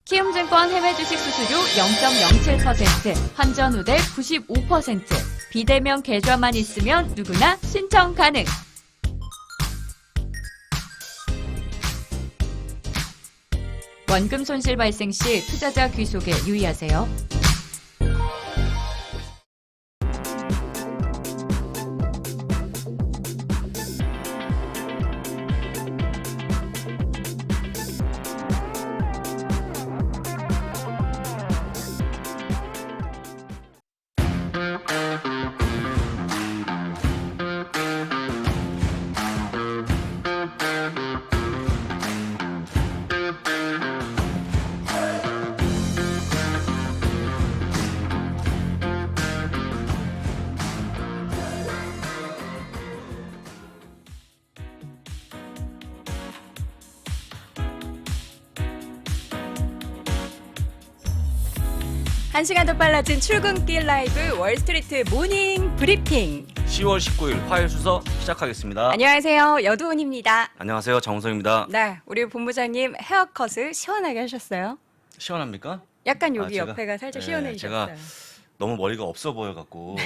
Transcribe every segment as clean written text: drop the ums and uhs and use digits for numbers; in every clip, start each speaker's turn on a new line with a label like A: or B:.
A: 키움증권 해외 주식 수수료 0.07%, 환전 후대 95%, 비대면 계좌만 있으면 누구나 신청 가능. 원금 손실 발생 시 투자자 귀속에 유의하세요.
B: 한 시간 더 빨라진 출근길 라이브 월스트리트 모닝 브리핑.
C: 10월 19일 화요일 순서 시작하겠습니다.
B: 안녕하세요. 여두훈입니다.
C: 안녕하세요. 정우성입니다.
B: 네, 우리 본부장님 헤어컷을 시원하게 하셨어요.
C: 시원합니까?
B: 약간 여기
C: 제가-
B: 옆에가 살짝
C: 네,
B: 시원해지셨어요.
C: 제가 너무 머리가 없어 보여갖고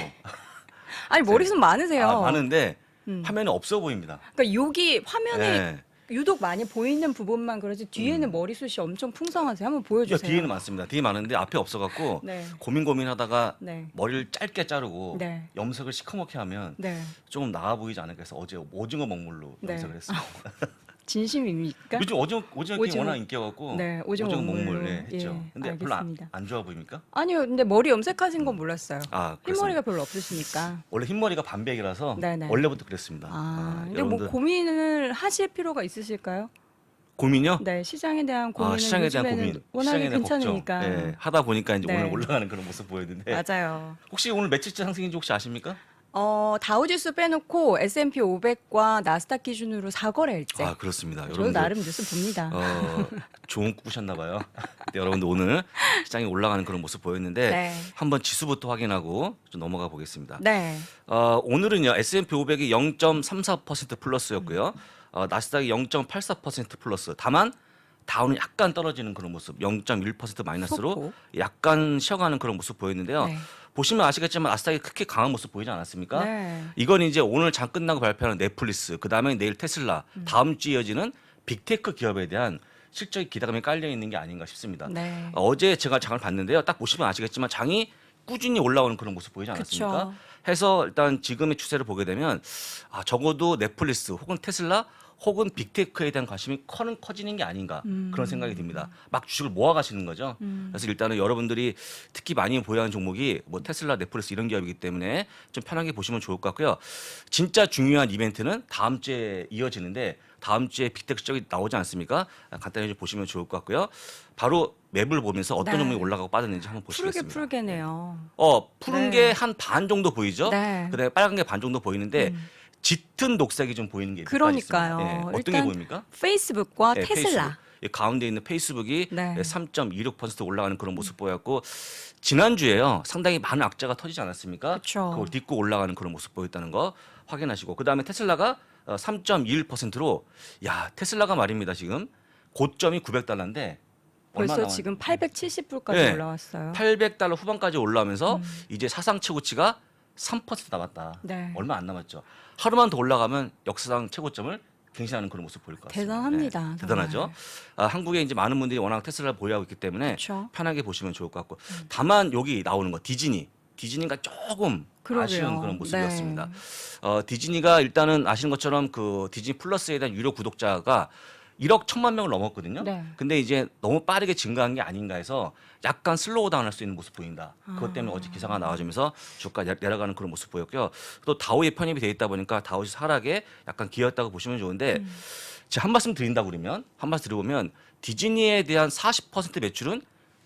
B: 아니 머리숱 많으세요.
C: 많은데
B: 음.
C: 화면이 없어 보입니다.
B: 그러니까 여기 화면에
C: 네.
B: 유독 많이 보이는 부분만 그러지 뒤에는 머리숱이 엄청 풍성하세요. 한번 보여주세요.
C: 뒤에는 많습니다. 뒤에 많은데 앞에 없어갖고
B: 네.
C: 고민하다가
B: 네.
C: 머리를 짧게 자르고
B: 네.
C: 염색을 시커멓게 하면
B: 네.
C: 조금 나아 보이지 않을까 해서 어제 오징어 먹물로
B: 네.
C: 염색을 했습니다.
B: 진심입니까?
C: 요즘 오징어 게임
B: 오징어.
C: 워낙 인기여갖고
B: 네, 오징어 먹물로.
C: 네, 했죠.
B: 예,
C: 근데 별로
B: 알겠습니다.
C: 안 좋아 보입니까?
B: 아니요, 근데 머리 염색하신 건 몰랐어요.
C: 아,
B: 흰머리가
C: 그렇습니다.
B: 별로 없으시니까.
C: 원래 흰머리가 반백이라서
B: 네네.
C: 원래부터 그랬습니다.
B: 근데 뭐
C: 여러분들
B: 고민을 하실 필요가 있으실까요?
C: 고민요?
B: 네, 시장에 대한 고민은
C: 시장에 대한
B: 요즘에는
C: 고민,
B: 워낙에
C: 시장에 대한
B: 괜찮으니까.
C: 걱정. 네, 하다 보니까 이제
B: 네.
C: 오늘 올라가는 그런 모습 보였는데
B: 맞아요.
C: 혹시 오늘 며칠째 상승인지 혹시 아십니까?
B: 다우지수 빼놓고 S&P 500과 나스닥 기준으로 4거래일째.
C: 아 그렇습니다.
B: 저도
C: 여러분들
B: 나름 뉴스 봅니다.
C: 좋은 꾸셨나 봐요. 근데 여러분들 오늘 시장이 올라가는 그런 모습 보였는데
B: 네.
C: 한번 지수부터 확인하고 좀 넘어가 보겠습니다.
B: 네.
C: 오늘은요 S&P 500이 0.34% 플러스였고요. 나스닥이 0.84% 플러스. 다만 다운은 약간 떨어지는 그런 모습, 0.1% 마이너스로
B: 소폭.
C: 약간 쉬어가는 그런 모습 보였는데요.
B: 네.
C: 보시면 아시겠지만 나스닥이 크게 강한 모습 보이지 않았습니까?
B: 네.
C: 이건 이제 오늘 장 끝나고 발표하는 넷플릭스, 그 다음에 내일 테슬라, 다음 주에 이어지는 빅테크 기업에 대한 실적 기대감이 깔려 있는 게 아닌가 싶습니다.
B: 네.
C: 어제 제가 장을 봤는데요. 딱 보시면 아시겠지만 장이 꾸준히 올라오는 그런 모습 보이지 않았습니까?
B: 그쵸.
C: 해서 일단 지금의 추세를 보게 되면 적어도 넷플릭스 혹은 테슬라 혹은 빅테크에 대한 관심이 커지는 게 아닌가 그런 생각이 듭니다. 막 주식을 모아 가시는 거죠. 그래서 일단은 여러분들이 특히 많이 보유하는 종목이 뭐 테슬라, 넷플릭스 이런 기업이기 때문에 좀 편하게 보시면 좋을 것 같고요. 진짜 중요한 이벤트는 다음 주에 이어지는데 다음 주에 빅테크 실적이 나오지 않습니까? 간단히 좀 보시면 좋을 것 같고요. 바로 맵을 보면서 어떤
B: 네.
C: 종목이 올라가고 빠졌는지 한번 보시겠습니다.
B: 푸르게네요.
C: 푸른
B: 네.
C: 게 한 반 정도 보이죠?
B: 네.
C: 그다음에 빨간 게 반 정도 보이는데 짙은 녹색이 좀 보이는 게
B: 그러니까요.
C: 몇 가지 있습니다. 어떤 게
B: 일단
C: 보입니까?
B: 페이스북과
C: 네,
B: 테슬라.
C: 페이스북. 이 가운데 있는 페이스북이
B: 네.
C: 3.26% 올라가는 그런 모습 보였고 지난주에요. 상당히 많은 악재가 터지지 않았습니까?
B: 그쵸.
C: 그걸 딛고 올라가는 그런 모습 보였다는 거 확인하시고 그다음에 테슬라가 3.21%로 야, 테슬라가 말입니다. 지금 고점이 $900인데
B: 벌써 지금 870불까지
C: 네.
B: 올라왔어요.
C: $800 후반까지 올라오면서 이제 사상 최고치가 3% 남았다.
B: 네.
C: 얼마 안 남았죠. 하루만 더 올라가면 역사상 최고점을 갱신하는 그런 모습 보일 것 같습니다.
B: 대단합니다,
C: 네, 대단하죠. 한국에 이제 많은 분들이 워낙 테슬라를 보유하고 있기 때문에
B: 그쵸.
C: 편하게 보시면 좋을 것 같고 다만 여기 나오는 거 디즈니가 조금
B: 그러게요.
C: 아쉬운 그런 모습이었습니다.
B: 네.
C: 디즈니가 일단은 아시는 것처럼 그 디즈니 플러스에 대한 유료 구독자가 1억 1천만 명을 넘었거든요.
B: 네.
C: 근데 이제 너무 빠르게 증가한 게 아닌가 해서 약간 슬로우 다운할 수 있는 모습 보인다. 그것 때문에 어제 기사가 나와주면서 주가 내려가는 그런 모습 보였고요. 또 다우에 편입이 돼 있다 보니까 다우지 하락에 약간 기여했다고 보시면 좋은데 제가 한 말씀 드린다고 그러면 한 말씀 드려보면 디즈니에 대한 40% 매출은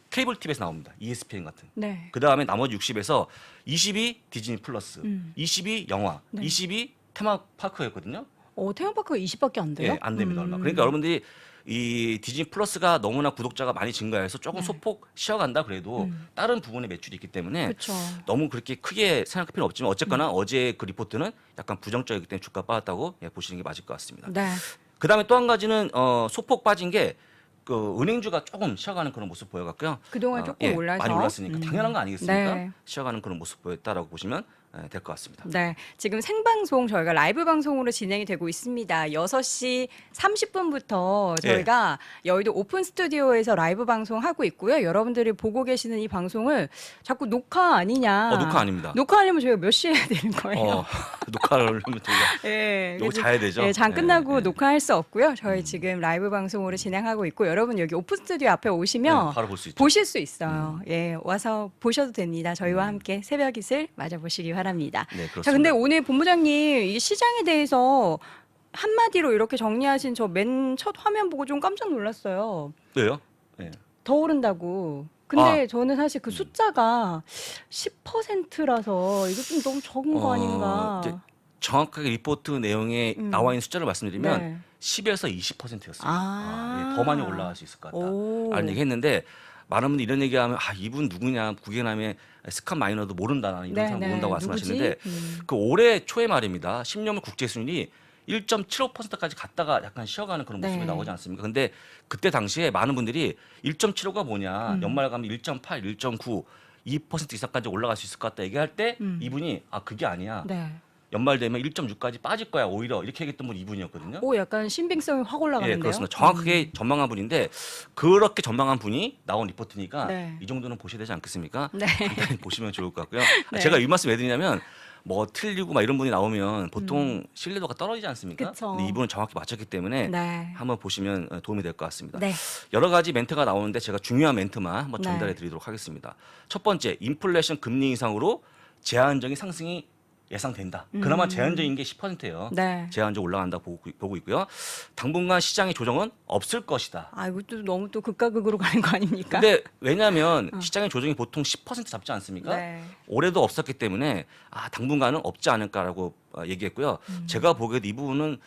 C: 케이블 TV에서 나옵니다. ESPN 같은.
B: 네.
C: 그 다음에 나머지 60에서 20이 디즈니 플러스, 20이 영화,
B: 네.
C: 20이 테마파크였거든요.
B: 테마파크가 20밖에 안 돼요?
C: 예, 안 됩니다. 얼마. 그러니까 여러분들이 이 디즈니 플러스가 너무나 구독자가 많이 증가해서 조금
B: 네.
C: 소폭 쉬어간다 그래도 다른 부분에 매출이 있기 때문에
B: 그렇죠.
C: 너무 그렇게 크게 생각할 필요는 없지만 어쨌거나 어제 그 리포트는 약간 부정적이기 때문에 주가 빠졌다고 보시는 게 맞을 것 같습니다.
B: 네.
C: 그다음에 또 한 가지는 소폭 빠진 게 그 은행주가 조금 쉬어가는 그런 모습 보여갔고요.
B: 그동안 조금 올라서
C: 많이 올랐으니까 당연한 거 아니겠습니까?
B: 네.
C: 쉬어가는 그런 모습 보였다라고 보시면 될 것 같습니다.
B: 네, 지금 생방송 저희가 라이브 방송으로 진행이 되고 있습니다. 6시 30분부터 저희가 여의도 오픈 스튜디오에서 라이브 방송하고 있고요. 여러분들이 보고 계시는 이 방송을 자꾸 녹화 아니냐.
C: 녹화 아닙니다.
B: 녹화하려면 저희가 몇 시에 해야 되는 거예요?
C: 녹화를 하려면 저희가
B: 네,
C: 요거 자야 되죠.
B: 네, 장 끝나고
C: 네.
B: 녹화할 수 없고요. 저희 지금 라이브 방송으로 진행하고 있고 여러분 여기 오픈 스튜디오 앞에 오시면
C: 바로 볼 수 있죠.
B: 보실 수 있어요. 예, 와서 보셔도 됩니다. 저희와 함께 새벽 이슬 맞아보시기 바랍니다.
C: 네, 그렇습니다.
B: 자, 근데 오늘 본부장님 이 시장에 대해서 한마디로 이렇게 정리하신 저 맨 첫 화면 보고 좀 깜짝 놀랐어요.
C: 왜요? 네.
B: 더 오른다고. 근데 저는 사실 그 숫자가 10%라서 이거 좀 너무 적은 거 아닌가.
C: 이제 정확하게 리포트 내용에 나와 있는 숫자를 말씀드리면
B: 네.
C: 10에서 20%였습니다.
B: 아.
C: 더 많이 올라갈 수 있을 것 같다.
B: 오.
C: 라는 얘기 했는데 많은 분들이 이런 얘기하면 이분 누구냐 구겐함의 스칸 마이너도 모른다 이런
B: 네,
C: 사람
B: 네.
C: 모른다고 말씀하시는데
B: 누구지?
C: 그 올해 초에 말입니다. 10년물 국제 수준이 1.75%까지 갔다가 약간 쉬어가는 그런 모습이
B: 네.
C: 나오지 않습니까? 근데 그때 당시에 많은 분들이 1.75가 뭐냐 연말 가면 1.8, 1.9, 2% 이상까지 올라갈 수 있을 것 같다 얘기할 때 이분이 그게 아니야.
B: 네.
C: 연말 되면 1.6까지 빠질 거야 오히려 이렇게 얘기했던 분이 이분이었거든요.
B: 오, 약간 신빙성이 확 올라가는데요.
C: 예, 그렇습니다. 정확하게 전망한 분인데 그렇게 전망한 분이 나온 리포트니까
B: 네.
C: 이 정도는 보셔야 되지 않겠습니까?
B: 네.
C: 간단히 보시면 좋을 것 같고요.
B: 네.
C: 제가 이 말씀 왜 드리냐면 뭐 틀리고 막 이런 분이 나오면 보통 신뢰도가 떨어지지 않습니까?
B: 그쵸.
C: 근데 이분은 정확히 맞췄기 때문에
B: 네.
C: 한번 보시면 도움이 될 것 같습니다.
B: 네.
C: 여러 가지 멘트가 나오는데 제가 중요한 멘트만 한번
B: 네.
C: 전달해 드리도록 하겠습니다. 첫 번째, 인플레이션 금리 인상으로 제한적인 상승이 예상된다. 그나마 제한적인 게 10%예요.
B: 네.
C: 제한적 올라간다고 보고 있고요. 당분간 시장의 조정은 없을 것이다.
B: 아, 이것도 너무 또 극과 극으로 가는 거 아닙니까?
C: 근데 왜냐하면 시장의 조정이 보통 10% 잡지 않습니까?
B: 네.
C: 올해도 없었기 때문에 당분간은 없지 않을까라고 얘기했고요. 제가 보기에도 이 부분은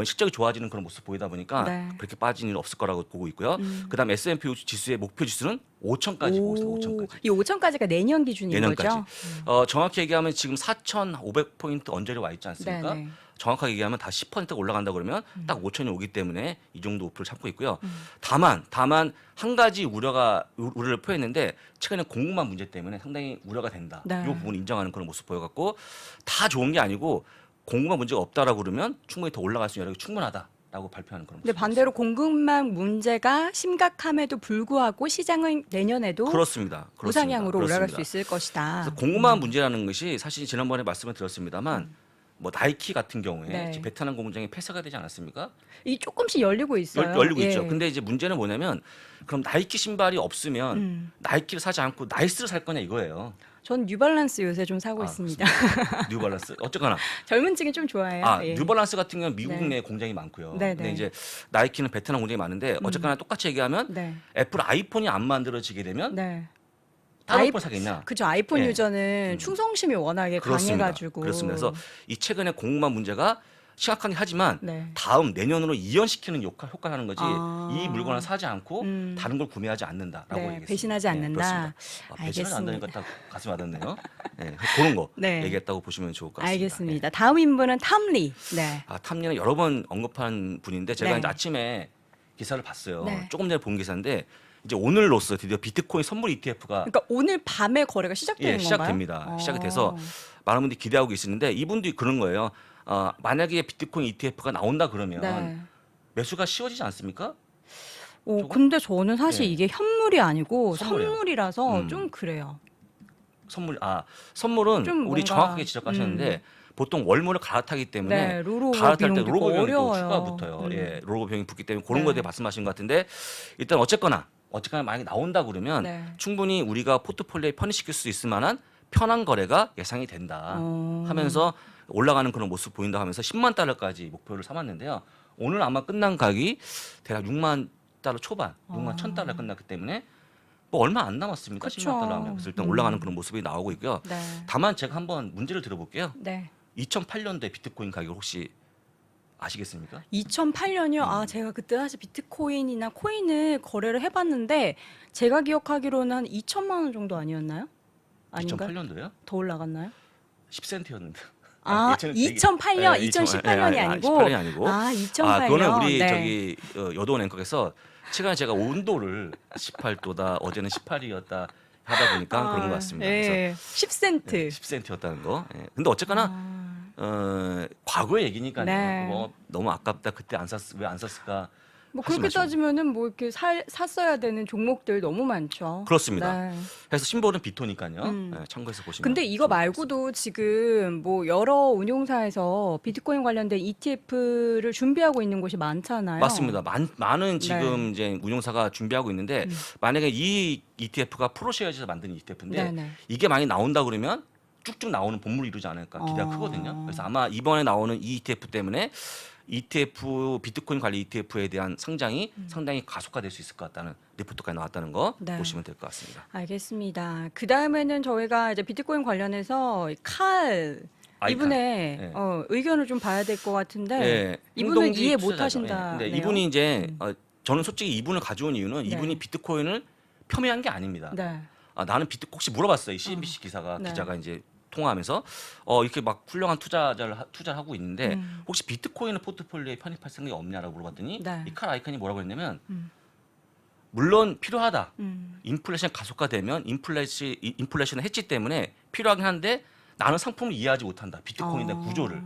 C: 실적이 좋아지는 그런 모습 보이다 보니까
B: 네.
C: 그렇게 빠진 일 없을 거라고 보고 있고요. 그다음 S&P 지수의 목표 지수는 5천까지 보고 있습니다. 5천까지.
B: 이 5천까지가 내년 기준인
C: 내년까지.
B: 거죠?
C: 정확히 얘기하면 지금 4,500포인트 언저리 와 있지 않습니까?
B: 네네.
C: 정확하게 얘기하면 다 10%가 올라간다 그러면 딱 5천이 오기 때문에 이 정도 목표를 잡고 있고요. 다만 한 가지 우려를 표했는데 최근에 공급망 문제 때문에 상당히 우려가 된다.
B: 네.
C: 이 부분 인정하는 그런 모습 보여갖고 다 좋은 게 아니고 공급망 문제가 없다라고 그러면 충분히 더 올라갈 수 있는 여력이 충분하다라고 발표하는 그런 모습.
B: 근데 반대로 공급망 문제가 심각함에도 불구하고 시장은 내년에도
C: 그렇습니다.
B: 우상향으로 올라갈 수
C: 그렇습니다.
B: 있을 것이다.
C: 그래서 공급망 문제라는 것이 사실 지난번에 말씀을 드렸습니다만 뭐 나이키 같은 경우에
B: 네.
C: 지금 베트남 공장이 폐쇄가 되지 않았습니까?
B: 이 조금씩 열리고 있어요.
C: 열리고
B: 예.
C: 있죠. 근데 이제 문제는 뭐냐면 그럼 나이키 신발이 없으면 나이키를 사지 않고 나이스를 살 거냐 이거예요.
B: 전 뉴발란스 요새 좀 사고 있습니다.
C: 뉴발란스. 어쨌거나
B: 젊은 층이 좀 좋아해요. 예.
C: 뉴발란스 같은 경우는 미국
B: 네.
C: 내 공장이 많고요.
B: 네,
C: 근데
B: 네.
C: 이제 나이키는 베트남 공장이 많은데 어쨌거나 똑같이 얘기하면
B: 네.
C: 애플 아이폰이 안 만들어지게 되면
B: 네.
C: 다른
B: 아이-
C: 폰 사겠냐?
B: 그죠. 아이폰
C: 예.
B: 유저는 충성심이 워낙에
C: 그렇습니다.
B: 강해가지고.
C: 그렇습니다. 그래서 이 최근에 공급망 문제가 심각하긴 하지만
B: 네.
C: 다음 내년으로 이연시키는 효과를 하는 거지
B: 아.
C: 이 물건을 사지 않고
B: 음.
C: 다른 걸 구매하지 않는다라고
B: 네,
C: 얘기했습니다.
B: 배신하지 않는다.
C: 그렇습니다. 배신하지
B: 알겠습니다.
C: 않는다니까 딱 가슴 와닿네요. 네, 그런 거
B: 네.
C: 얘기했다고 보시면 좋을 것 같습니다.
B: 알겠습니다. 다음 인물은 탐리. 네.
C: 탐리는 여러 번 언급한 분인데 제가
B: 네.
C: 이제 아침에 기사를 봤어요.
B: 네.
C: 조금 전에 본 기사인데 이제 오늘로써 드디어 비트코인 선물 ETF가
B: 그러니까 오늘 밤에 거래가 시작되는 건가요?
C: 시작됩니다. 시작이 돼서 많은 분들이 기대하고 계시는데 이분들이 그런 거예요. 만약에 비트코인 ETF가 나온다 그러면
B: 네.
C: 매수가 쉬워지지 않습니까? 조금?
B: 근데 저는 사실
C: 네.
B: 이게 현물이 아니고
C: 선물이에요.
B: 선물이라서
C: 음.
B: 좀 그래요.
C: 선물은
B: 좀
C: 우리
B: 뭔가,
C: 정확하게 지적하셨는데 보통 월물을 갈아타기 때문에
B: 네, 롤오버
C: 갈아탈 때
B: 비용도
C: 롤오버 비용이 또
B: 어려워요.
C: 추가 붙어요. 예, 롤오버 비용이 붙기 때문에 그런
B: 네.
C: 거에 대해 말씀하신 것 같은데 일단 어쨌거나 만약에 나온다 그러면
B: 네.
C: 충분히 우리가 포트폴리오에 편입시킬 수 있을 만한 편한 거래가 예상이 된다 하면서 올라가는 그런 모습 보인다 하면서 10만 달러까지 목표를 삼았는데요. 오늘 아마 끝난 가격이 대략 6만 달러 초반, 6만 1천 달러 끝났기 때문에 뭐 얼마 안 남았습니다.
B: 그쵸.
C: 10만 달러 하면 그래서 일단 올라가는 그런 모습이 나오고 있고요.
B: 네.
C: 다만 제가 한번 문제를 들어볼게요.
B: 네.
C: 2008년도에 비트코인 가격 혹시 아시겠습니까?
B: 2008년이요. 제가 그때 사실 비트코인이나 코인을 거래를 해봤는데 제가 기억하기로는 한 2천만 원 정도 아니었나요? 아닌가?
C: 2008년도요?
B: 더 올라갔나요?
C: 10센트였는데.
B: 아, 2008년, 2018년이 아니고.
C: 18년이 아니고.
B: 아, 2008년.
C: 그거는 우리
B: 네.
C: 저기 여도원 앵커께서 최근에 제가 온도를 18도다, 어제는 18이었다 하다 보니까 그런 것 같습니다. 그래서
B: 예, 10센트.
C: 10cm였다는 거. 예. 근데 어쨌거나 과거의 얘기니까요.
B: 네.
C: 뭐 너무 아깝다. 그때 왜 안 샀을까?
B: 뭐
C: 하지
B: 그렇게
C: 마시고.
B: 따지면은 뭐 이렇게 샀어야 되는 종목들 너무 많죠.
C: 그렇습니다.
B: 네.
C: 그래서 심볼은 비토니까요. 예, 참고해서 보시면.
B: 근데 이거
C: 좋을 것
B: 말고도 지금 뭐 여러 운용사에서 비트코인 관련된 ETF를 준비하고 있는 곳이 많잖아요.
C: 맞습니다. 많은
B: 네.
C: 지금 이제 운용사가 준비하고 있는데 만약에 이 ETF가 프로쉐어에서 만든 ETF인데
B: 네네.
C: 이게 많이 나온다 그러면 쭉쭉 나오는 본물을 이루지 않을까 기대가 크거든요. 그래서 아마 이번에 나오는 이 ETF 때문에 ETF 비트코인 관리 ETF에 대한 상장이 상당히 가속화될 수 있을 것 같다는 리포트까지 나왔다는 거
B: 네.
C: 보시면 될 것 같습니다.
B: 알겠습니다. 그 다음에는 저희가 이제 비트코인 관련해서 칼
C: 아이칼.
B: 이분의
C: 네.
B: 의견을 좀 봐야 될 것 같은데
C: 예,
B: 이분은
C: 공동지
B: 이해
C: 투자자죠.
B: 못 하신다.
C: 예. 근데 이분이 이제 저는 솔직히 이분을 가져온 이유는
B: 네.
C: 이분이 비트코인을 폄훼한 게 아닙니다.
B: 네.
C: 나는 혹시 물어봤어요. 이 CNBC 기사가
B: 네.
C: 기자가 이제 통화하면서 이렇게 막 훌륭한 투자를 하고 있는데 혹시 비트코인을 포트폴리오에 편입할 생각이 없냐라고 물어봤더니
B: 네.
C: 이 칼 아이콘이 뭐라고 했냐면 물론 필요하다.
B: 음.
C: 인플레이션 가속화되면 인플레이션 해지 때문에 필요하긴 한데 나는 상품을 이해하지 못한다. 비트코인의 대한 구조를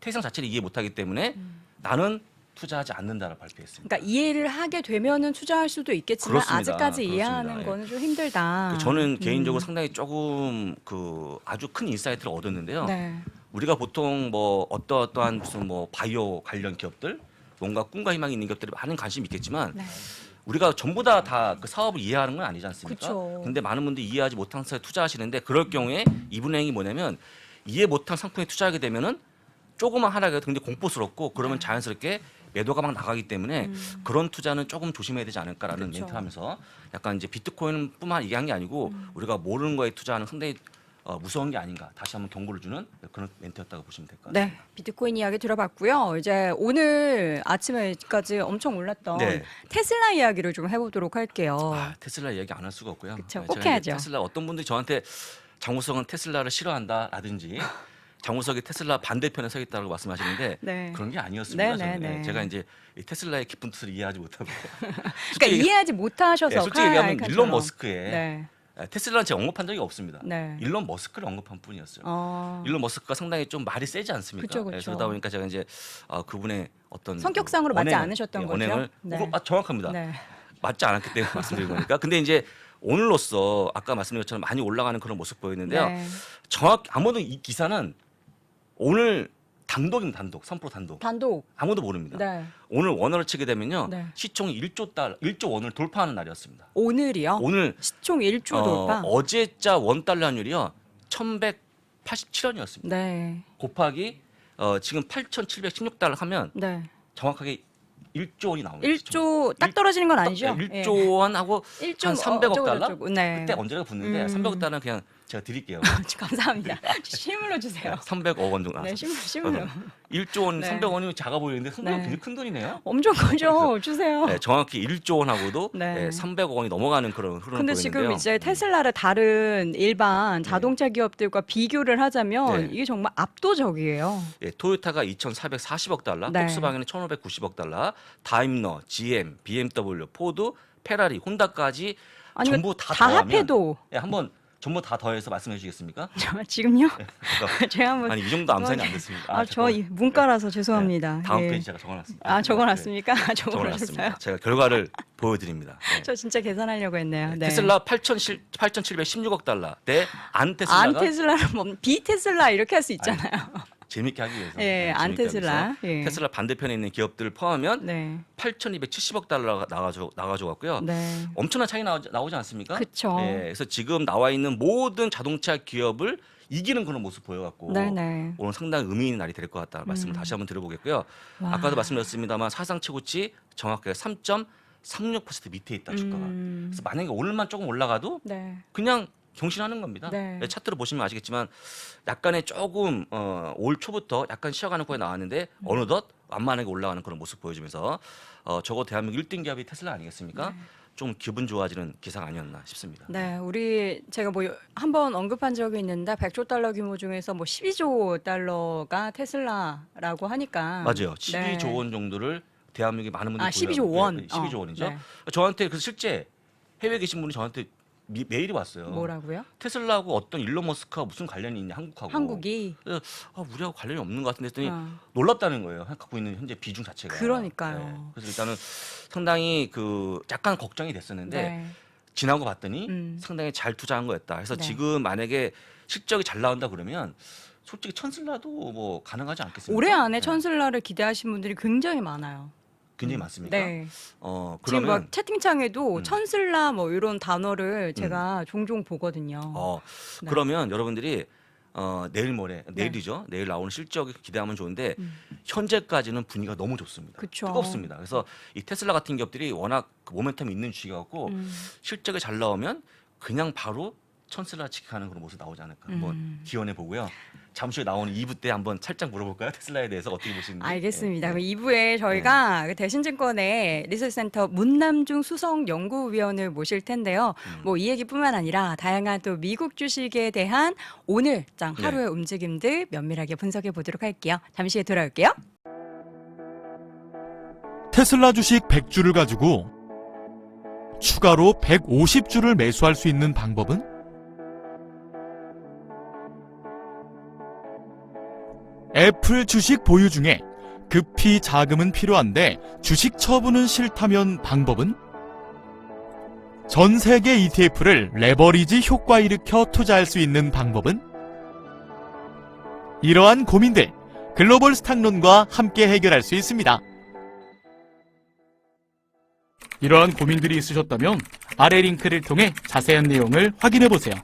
C: 태생 자체를 이해 못하기 때문에 나는 투자하지 않는다라고 발표했습니다.
B: 그러니까 이해를 하게 되면은 투자할 수도 있겠지만
C: 그렇습니다.
B: 아직까지
C: 그렇습니다.
B: 이해하는
C: 예.
B: 거는 좀 힘들다.
C: 저는 개인적으로 상당히 조금 아주 큰 인사이트를 얻었는데요.
B: 네.
C: 우리가 보통 뭐 어떠한 무슨 뭐 바이오 관련 기업들 뭔가 꿈과 희망이 있는 기업들이 많은 관심이 있겠지만
B: 네.
C: 우리가 전부 다 그 사업을 이해하는 건 아니지 않습니까?
B: 그쵸.
C: 근데 많은 분들이 이해하지 못한 사업에 투자하시는데 그럴 경우에 이분의 행위 뭐냐면 이해 못한 상품에 투자하게 되면은 조그만 하락이라도 굉장히 공포스럽고 그러면 자연스럽게 매도가 막 나가기 때문에 그런 투자는 조금 조심해야 되지 않을까라는
B: 그쵸.
C: 멘트하면서 약간 이제 비트코인뿐만 얘기한 게 아니고 우리가 모르는 거에 투자하는 상당히 무서운 게 아닌가 다시 한번 경고를 주는 그런 멘트였다고 보시면 될 것 같습니다.
B: 네, 비트코인 이야기 들어봤고요. 이제 오늘 아침에까지 엄청 올랐던
C: 네.
B: 테슬라 이야기를 좀 해보도록 할게요.
C: 테슬라 얘기 안 할 수가 없고요.
B: 그쵸,
C: 네,
B: 꼭
C: 제가 이제
B: 해야죠.
C: 테슬라 어떤 분들이 저한테 장우석은 테슬라를 싫어한다라든지 장우석이 테슬라 반대편에 서 있다고 말씀하시는데
B: 네.
C: 그런 게 아니었습니다.
B: 네,
C: 저는.
B: 네, 네.
C: 제가 이제 이 테슬라의 깊은 뜻을 이해하지 못하고
B: 그러니까 이해하지 못하셔서
C: 솔직히 얘기하면
B: 칼
C: 일론 머스크의
B: 네.
C: 테슬라는 제가 언급한 적이 없습니다.
B: 네.
C: 일론 머스크를 언급한 뿐이었어요.
B: 어,
C: 일론 머스크가 상당히 좀 말이 세지 않습니까?
B: 그쵸, 그쵸.
C: 그러다 보니까 제가 이제 그분의 어떤
B: 성격상으로 맞지 않으셨던 거죠?
C: 언행을
B: 네.
C: 정확합니다.
B: 네.
C: 맞지 않았기 때문에 말씀드린 거니까. 근데 이제 오늘로써 아까 말씀드린 것처럼 많이 올라가는 그런 모습 보였는데요.
B: 네.
C: 정확히 아무도 이 기사는 오늘 단독입니다. 3% 단독.
B: 단독.
C: 아무도 모릅니다.
B: 네.
C: 오늘 원어를 치게 되면요.
B: 네.
C: 시총이 1조 원을 돌파하는 날이었습니다.
B: 오늘이요?
C: 오늘
B: 시총 1조 돌파.
C: 어제자 원달러율이요. 1187원이었습니다.
B: 네.
C: 곱하기 지금 8,716달러 하면
B: 네.
C: 정확하게 1조 원이 나옵니다.
B: 1조 딱 떨어지는 건 아니죠?
C: 1조 원하고 한 300억 달러?
B: 네.
C: 그때 언제가 붙는데 300억 달러는 그냥 제가 드릴게요.
B: 감사합니다. 실물로 주세요.
C: 300억 원 정도
B: 네,
C: 나왔어요.
B: 실물로.
C: 1조 원,
B: 네.
C: 300원이면 작아 보이는데 상당히
B: 네.
C: 굉장히 큰 돈이네요.
B: 엄청 크죠? 주세요.
C: 네, 정확히 1조 원하고도
B: 네.
C: 300억 원이 넘어가는 그런 흐름을
B: 근데
C: 보이는데요.
B: 지금 이제 테슬라를 다른 일반 자동차 기업들과 비교를 하자면
C: 네.
B: 이게 정말 압도적이에요.
C: 예, 토요타가 2,440억 달러,
B: 네.
C: 폭스바겐은 1,590억 달러, 다임러, GM, BMW, 포드, 페라리, 혼다까지
B: 아니,
C: 전부 다
B: 다
C: 더하면
B: 합해도
C: 예, 한번 전부 다 더해서 말씀해 주시겠습니까?
B: 지금요?
C: 그러니까
B: 제가 한번
C: 아니 이 정도 암산이 안 됐습니다.
B: 저 문과라서 죄송합니다.
C: 다음
B: 예.
C: 페이지 제가 적어놨습니다.
B: 아, 적어놨습니까?
C: 네,
B: 적어놓으셨어요?
C: 적어놨습니다. 제가 결과를 보여드립니다. 네.
B: 저 진짜 계산하려고 했네요. 네.
C: 테슬라 8,716억 달러 대 안 테슬라가
B: 안 테슬라는 뭐 비테슬라 이렇게 할 수 있잖아요.
C: 재밌게 하기 위해서.
B: 예, 안
C: 재밌게 하기
B: 테슬라.
C: 위해서
B: 예.
C: 테슬라 반대편에 있는 기업들을 포함하면
B: 네.
C: 8,270억 달러가 나가져 갖고요.
B: 네.
C: 엄청난 차이 나오지 않습니까?
B: 그쵸.
C: 예, 그래서 지금 나와 있는 모든 자동차 기업을 이기는 그런 모습 보여갖고
B: 네네.
C: 오늘 상당히 의미 있는 날이 될 것 같다 말씀을 다시 한번 드려보겠고요.
B: 와.
C: 아까도 말씀드렸습니다만 사상 최고치 정확하게 3.36% 밑에 있다 주가가. 그래서 만약에 오늘만 조금 올라가도
B: 네.
C: 그냥 경신하는 겁니다.
B: 네.
C: 차트를 보시면 아시겠지만 약간의 조금 올 초부터 약간 쉬어가는 거에 나왔는데 어느덧 완만하게 올라가는 그런 모습 보여주면서 적어도 대한민국 1등 기업이 테슬라 아니겠습니까? 좀 기분 좋아지는 기사가 아니었나 싶습니다.
B: 네, 우리 제가 뭐 한번 언급한 적이 있는데 100조 달러 규모 중에서 뭐 12조 달러가 테슬라라고 하니까
C: 맞아요.
B: 네.
C: 12조 원 정도를 대한민국의 많은 분들이
B: 12조 원.
C: 12조 원이죠.
B: 네.
C: 저한테 그 실제 해외에 계신 분이 저한테 메일이 왔어요.
B: 뭐라고요?
C: 테슬라하고 어떤 일론 머스크가 무슨 관련이 있냐 한국하고.
B: 한국이
C: 그래서 우리하고 관련이 없는 것 같은데 했더니
B: 어.
C: 놀랍다는 거예요. 갖고 있는 현재 비중 자체가.
B: 그러니까요.
C: 네. 그래서 일단은 상당히 그 약간 걱정이 됐었는데
B: 네.
C: 지나고 봤더니 상당히 잘 투자한 거였다. 그래서
B: 네.
C: 지금 만약에 실적이 잘 나온다 그러면 솔직히 천슬라도 뭐 가능하지 않겠습니까?
B: 올해 안에
C: 네.
B: 천슬라를 기대하신 분들이 굉장히 많아요.
C: 굉장히 많습니까?
B: 네.
C: 그러면
B: 지금 막 채팅창에도
C: 음.
B: 천슬라 뭐 이런 단어를 제가 종종 보거든요. 네.
C: 그러면 여러분들이 내일 모레 내일이죠. 내일 나오는 실적을 기대하면 좋은데 현재까지는 분위기가 너무 좋습니다.
B: 그쵸.
C: 뜨겁습니다. 그래서 이 테슬라 같은 기업들이 워낙 그 모멘텀이 있는 주식이갖고 실적이 잘 나오면 그냥 바로 천슬라 지켜가는 그런 모습 나오지 않을까 한번 기원해 보고요. 잠시 후에 나오는 2부 때 한번 살짝 물어볼까요? 테슬라에 대해서 어떻게 보시는지.
B: 알겠습니다.
C: 예.
B: 그럼 2부에 저희가 그 대신증권의 리서치센터 문남중 수석 연구위원을 모실 텐데요. 뭐 이 얘기뿐만 아니라 다양한 또 미국 주식에 대한 오늘장 하루의 움직임들 면밀하게 분석해 보도록 할게요. 잠시 후에 돌아올게요.
D: 테슬라 주식 100주를 가지고 추가로 150주를 매수할 수 있는 방법은? 애플 주식 보유 중에 급히 자금은 필요한데 주식 처분은 싫다면 방법은? 전 세계 ETF를 레버리지 효과 일으켜 투자할 수 있는 방법은? 이러한 고민들 글로벌 스탁론과 함께 해결할 수 있습니다. 이러한 고민들이 있으셨다면 아래 링크를 통해 자세한 내용을 확인해 보세요.